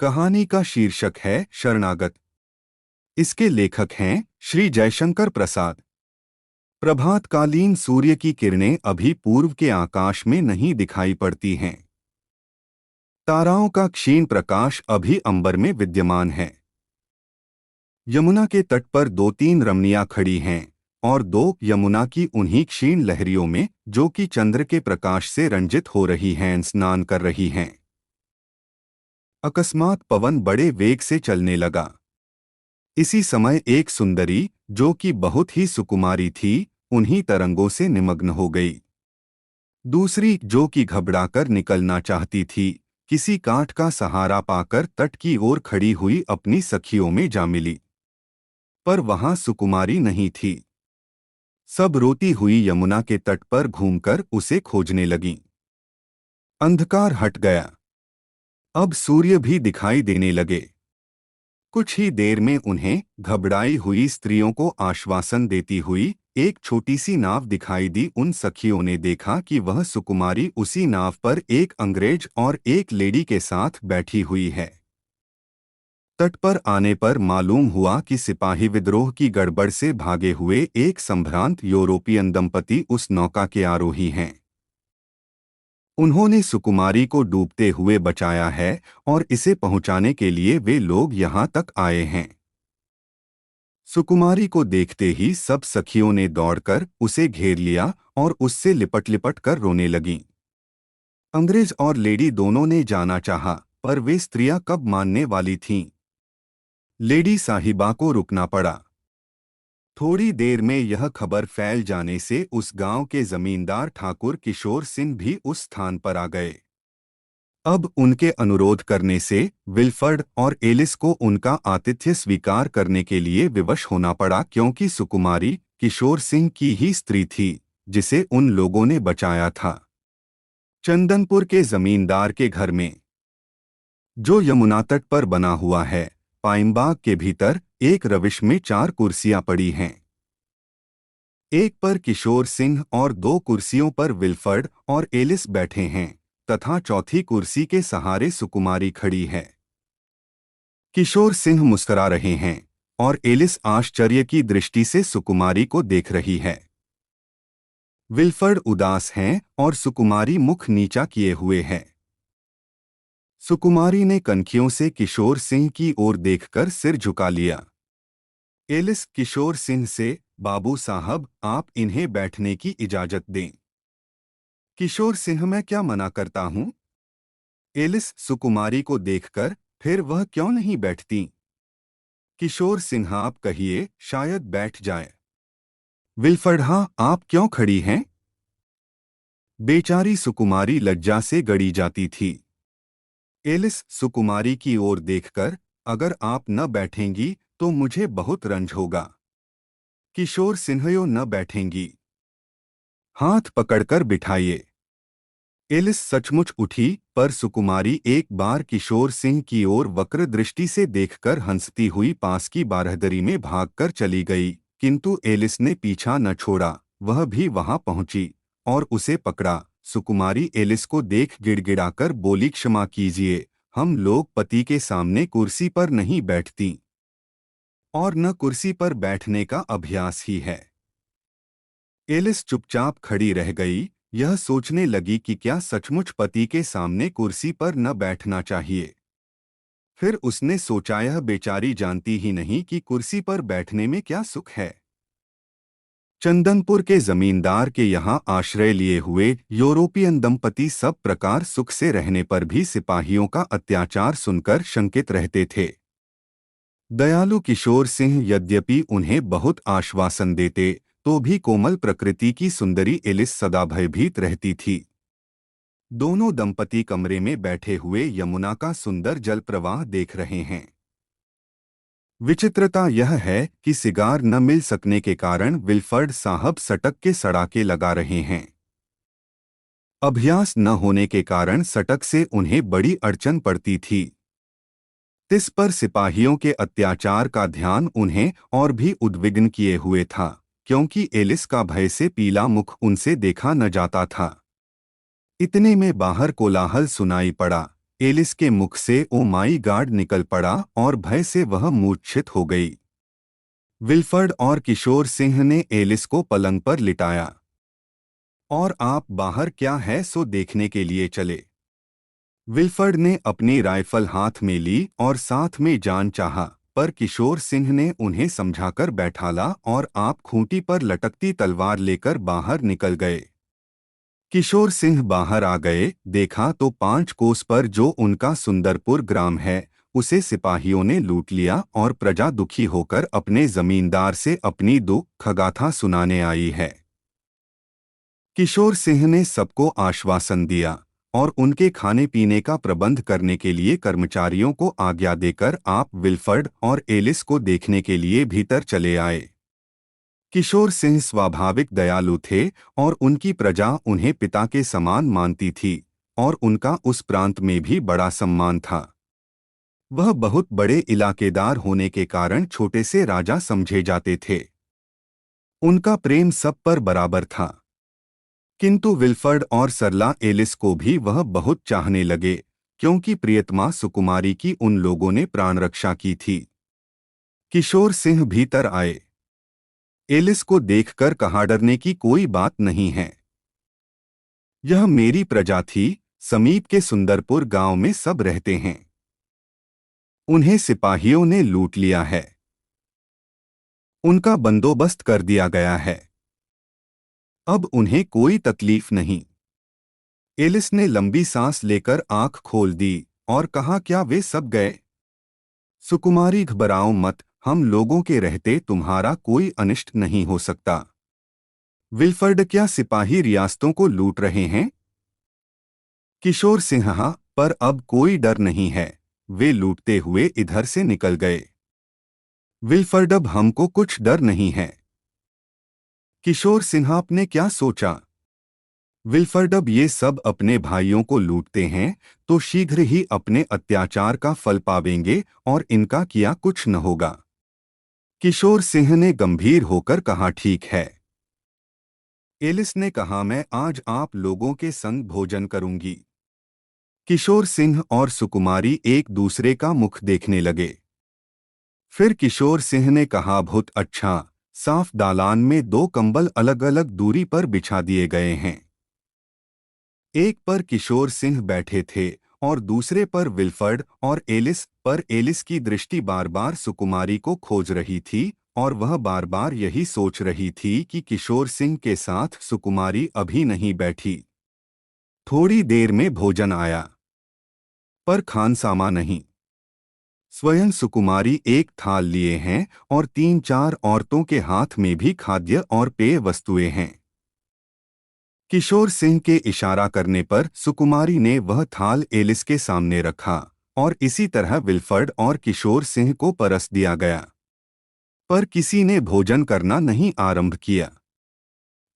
कहानी का शीर्षक है शरणागत। इसके लेखक हैं श्री जयशंकर प्रसाद। प्रभातकालीन सूर्य की किरणें अभी पूर्व के आकाश में नहीं दिखाई पड़ती हैं। ताराओं का क्षीण प्रकाश अभी अंबर में विद्यमान है। यमुना के तट पर दो तीन रमणियां खड़ी हैं और दो यमुना की उन्हीं क्षीण लहरियों में, जो कि चंद्र के प्रकाश से रंजित हो रही हैं, स्नान कर रही हैं। अकस्मात पवन बड़े वेग से चलने लगा। इसी समय एक सुंदरी, जो कि बहुत ही सुकुमारी थी, उन्हीं तरंगों से निमग्न हो गई। दूसरी, जो कि घबराकर निकलना चाहती थी, किसी कांट का सहारा पाकर तट की ओर खड़ी हुई अपनी सखियों में जा मिली। पर वहां सुकुमारी नहीं थी। सब रोती हुई यमुना के तट पर घूमकर उसे खोजने लगीं। अंधकार हट गया। अब सूर्य भी दिखाई देने लगे। कुछ ही देर में उन्हें घबराई हुई स्त्रियों को आश्वासन देती हुई एक छोटी सी नाव दिखाई दी। उन सखियों ने देखा कि वह सुकुमारी उसी नाव पर एक अंग्रेज और एक लेडी के साथ बैठी हुई है। तट पर आने पर मालूम हुआ कि सिपाही विद्रोह की गड़बड़ से भागे हुए एक संभ्रांत यूरोपियन दंपति उस नौका के आरोही हैं। उन्होंने सुकुमारी को डूबते हुए बचाया है और इसे पहुंचाने के लिए वे लोग यहां तक आए हैं। सुकुमारी को देखते ही सब सखियों ने दौड़कर उसे घेर लिया और उससे लिपट लिपट कर रोने लगीं। अंग्रेज और लेडी दोनों ने जाना चाहा, पर वे स्त्रियां कब मानने वाली थीं। लेडी साहिबा को रुकना पड़ा। थोड़ी देर में यह खबर फैल जाने से उस गांव के जमींदार ठाकुर किशोर सिंह भी उस स्थान पर आ गए। अब उनके अनुरोध करने से विल्फर्ड और एलिस को उनका आतिथ्य स्वीकार करने के लिए विवश होना पड़ा, क्योंकि सुकुमारी किशोर सिंह की ही स्त्री थी जिसे उन लोगों ने बचाया था। चंदनपुर के जमींदार के घर में, जो यमुना तट पर बना हुआ है, पाइमबाग के भीतर एक रविश में 4 कुर्सियां पड़ी हैं। एक पर किशोर सिंह और 2 कुर्सियों पर विल्फर्ड और एलिस बैठे हैं तथा चौथी कुर्सी के सहारे सुकुमारी खड़ी है। किशोर सिंह मुस्कुरा रहे हैं और एलिस आश्चर्य की दृष्टि से सुकुमारी को देख रही है। विल्फर्ड उदास हैं और सुकुमारी मुख नीचा किए हुए है। सुकुमारी ने कनखियों से किशोर सिंह की ओर देखकर सिर झुका लिया। एलिस किशोर सिंह से, बाबू साहब, आप इन्हें बैठने की इजाजत दें। किशोर सिंह, मैं क्या मना करता हूं। एलिस सुकुमारी को देखकर, फिर वह क्यों नहीं बैठती। किशोर सिंह, आप कहिए, शायद बैठ जाए। विल्फर्ड, हाँ, आप क्यों खड़ी हैं। बेचारी सुकुमारी लज्जा से गड़ी जाती थी। एलिस सुकुमारी की ओर देखकर, अगर आप न बैठेंगी तो मुझे बहुत रंज होगा। किशोर सिंह, यो न बैठेंगी। हाथ पकड़कर बिठाइए। एलिस सचमुच उठी, पर सुकुमारी एक बार किशोर सिंह की ओर वक्र दृष्टि से देखकर हंसती हुई पास की बारहदरी में भागकर चली गई, किंतु एलिस ने पीछा न छोड़ा। वह भी वहां पहुंची और उसे पकड़ा। सुकुमारी एलिस को देख गिड़गिड़ाकर बोली, क्षमा कीजिए, हम लोग पति के सामने कुर्सी पर नहीं बैठती और न कुर्सी पर बैठने का अभ्यास ही है। एलिस चुपचाप खड़ी रह गई। यह सोचने लगी कि क्या सचमुच पति के सामने कुर्सी पर न बैठना चाहिए। फिर उसने सोचा, यह बेचारी जानती ही नहीं कि कुर्सी पर बैठने में क्या सुख है। चंदनपुर के जमींदार के यहाँ आश्रय लिए हुए यूरोपियन दंपति सब प्रकार सुख से रहने पर भी सिपाहियों का अत्याचार सुनकर शंकित रहते थे। दयालु किशोर सिंह यद्यपि उन्हें बहुत आश्वासन देते, तो भी कोमल प्रकृति की सुंदरी एलिस सदा भयभीत रहती थी। दोनों दंपति कमरे में बैठे हुए यमुना का सुंदर जल प्रवाह देख रहे हैं। विचित्रता यह है कि सिगार न मिल सकने के कारण विल्फर्ड साहब सटक के सड़ाके लगा रहे हैं। अभ्यास न होने के कारण सटक से उन्हें बड़ी अड़चन पड़ती थी। इस पर सिपाहियों के अत्याचार का ध्यान उन्हें और भी उद्विग्न किए हुए था, क्योंकि एलिस का भय से पीला मुख उनसे देखा न जाता था। इतने में बाहर कोलाहल सुनाई पड़ा। एलिस के मुख से ओ माई गॉड निकल पड़ा और भय से वह मूर्छित हो गई। विल्फर्ड और किशोर सिंह ने एलिस को पलंग पर लिटाया और आप बाहर क्या है सो देखने के लिए चले। विल्फर्ड ने अपनी राइफल हाथ में ली और साथ में जान चाहा, पर किशोर सिंह ने उन्हें समझाकर बैठाला और आप खूंटी पर लटकती तलवार लेकर बाहर निकल गए। किशोर सिंह बाहर आ गए, देखा तो 5 कोस पर जो उनका सुंदरपुर ग्राम है उसे सिपाहियों ने लूट लिया और प्रजा दुखी होकर अपने जमींदार से अपनी दुख गाथा सुनाने आई है। किशोर सिंह ने सबको आश्वासन दिया और उनके खाने पीने का प्रबंध करने के लिए कर्मचारियों को आज्ञा देकर आप विल्फर्ड और एलिस को देखने के लिए भीतर चले आए। किशोर सिंह स्वाभाविक दयालु थे और उनकी प्रजा उन्हें पिता के समान मानती थी और उनका उस प्रांत में भी बड़ा सम्मान था। वह बहुत बड़े इलाकेदार होने के कारण छोटे से राजा समझे जाते थे। उनका प्रेम सब पर बराबर था। किंतु विल्फर्ड और सरला एलिस को भी वह बहुत चाहने लगे, क्योंकि प्रियतमा सुकुमारी की उन लोगों ने प्राण रक्षा की थी। किशोर सिंह भीतर आए। एलिस को देखकर कहा, डरने की कोई बात नहीं है। यह मेरी प्रजा थी, समीप के सुंदरपुर गांव में सब रहते हैं। उन्हें सिपाहियों ने लूट लिया है। उनका बंदोबस्त कर दिया गया है। अब उन्हें कोई तकलीफ नहीं। एलिस ने लंबी सांस लेकर आंख खोल दी और कहा, क्या वे सब गए? सुकुमारी, घबराओ मत, हम लोगों के रहते तुम्हारा कोई अनिष्ट नहीं हो सकता। विल्फर्ड, क्या सिपाही रियासतों को लूट रहे हैं? किशोर सिंह, हाँ, पर अब कोई डर नहीं है, वे लूटते हुए इधर से निकल गए। विल्फर्ड, अब हमको कुछ डर नहीं है। किशोर सिंह, आपने क्या सोचा? विल्फर्ड, अब ये सब अपने भाइयों को लूटते हैं तो शीघ्र ही अपने अत्याचार का फल पावेंगे और इनका किया कुछ न होगा। किशोर सिंह ने गंभीर होकर कहा, ठीक है। एलिस ने कहा, मैं आज आप लोगों के संग भोजन करूंगी। किशोर सिंह और सुकुमारी एक दूसरे का मुख देखने लगे। फिर किशोर सिंह ने कहा, बहुत अच्छा, साफ दालान में 2 कंबल अलग अलग दूरी पर बिछा दिए गए हैं। एक पर किशोर सिंह बैठे थे और दूसरे पर विल्फर्ड और एलिस, पर एलिस की दृष्टि बार बार सुकुमारी को खोज रही थी और वह बार बार यही सोच रही थी कि किशोर सिंह के साथ सुकुमारी अभी नहीं बैठी। थोड़ी देर में भोजन आया, पर खानसामा नहीं। स्वयं सुकुमारी एक थाल लिए हैं और 3-4 औरतों के हाथ में भी खाद्य और पेय वस्तुएं हैं। किशोर सिंह के इशारा करने पर सुकुमारी ने वह थाल एलिस के सामने रखा और इसी तरह विल्फर्ड और किशोर सिंह को परस दिया गया, पर किसी ने भोजन करना नहीं आरंभ किया।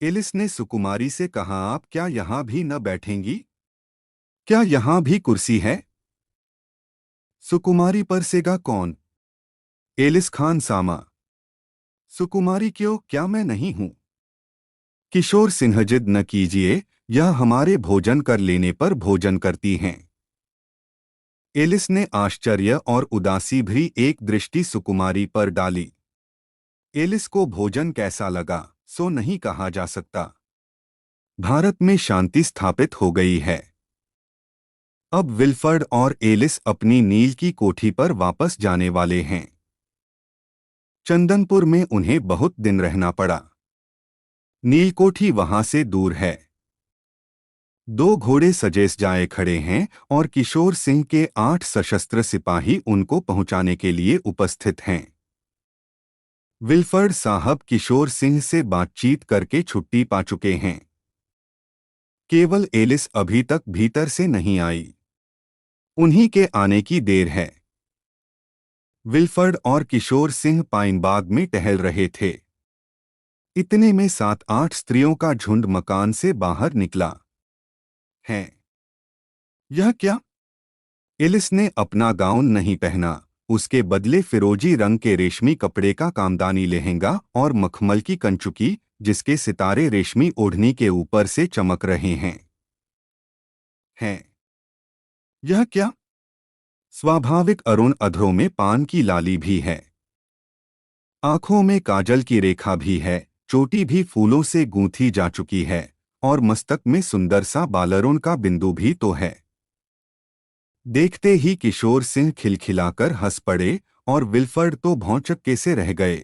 एलिस ने सुकुमारी से कहा, आप क्या यहाँ भी न बैठेंगी? क्या यहाँ भी कुर्सी है? सुकुमारी, परसेगा कौन? एलिस, खान सामा। सुकुमारी, क्यों, क्या मैं नहीं हूं? किशोर सिंह, जिद न कीजिए, यह हमारे भोजन कर लेने पर भोजन करती हैं। एलिस ने आश्चर्य और उदासी भरी एक दृष्टि सुकुमारी पर डाली। एलिस को भोजन कैसा लगा सो नहीं कहा जा सकता। भारत में शांति स्थापित हो गई है। अब विल्फर्ड और एलिस अपनी नील की कोठी पर वापस जाने वाले हैं। चंदनपुर में उन्हें बहुत दिन रहना पड़ा। नीलकोठी वहां से दूर है। 2 घोड़े सजे सजाए खड़े हैं और किशोर सिंह के 8 सशस्त्र सिपाही उनको पहुंचाने के लिए उपस्थित हैं। विल्फर्ड साहब किशोर सिंह से बातचीत करके छुट्टी पा चुके हैं। केवल एलिस अभी तक भीतर से नहीं आई। उन्हीं के आने की देर है। विल्फर्ड और किशोर सिंह पाइनबाग में टहल रहे थे। इतने में 7-8 स्त्रियों का झुंड मकान से बाहर निकला। है यह क्या? एलिस ने अपना गाउन नहीं पहना, उसके बदले फिरोजी रंग के रेशमी कपड़े का कामदानी लहंगा और मखमल की कंचुकी, जिसके सितारे रेशमी ओढ़नी के ऊपर से चमक रहे हैं। यह क्या? स्वाभाविक अरुण अधरों में पान की लाली भी है, आंखों में काजल की रेखा भी है, चोटी भी फूलों से गूंथी जा चुकी है और मस्तक में सुंदर सा बालरुण का बिंदु भी तो है। देखते ही किशोर सिंह खिलखिलाकर हंस पड़े और विल्फर्ड तो भौंचक्के से रह गए।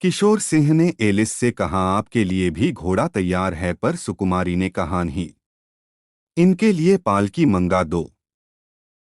किशोर सिंह ने एलिस से कहा, आपके लिए भी घोड़ा तैयार है, पर सुकुमारी ने कहा, नहीं, इनके लिए पालकी मंगा दो।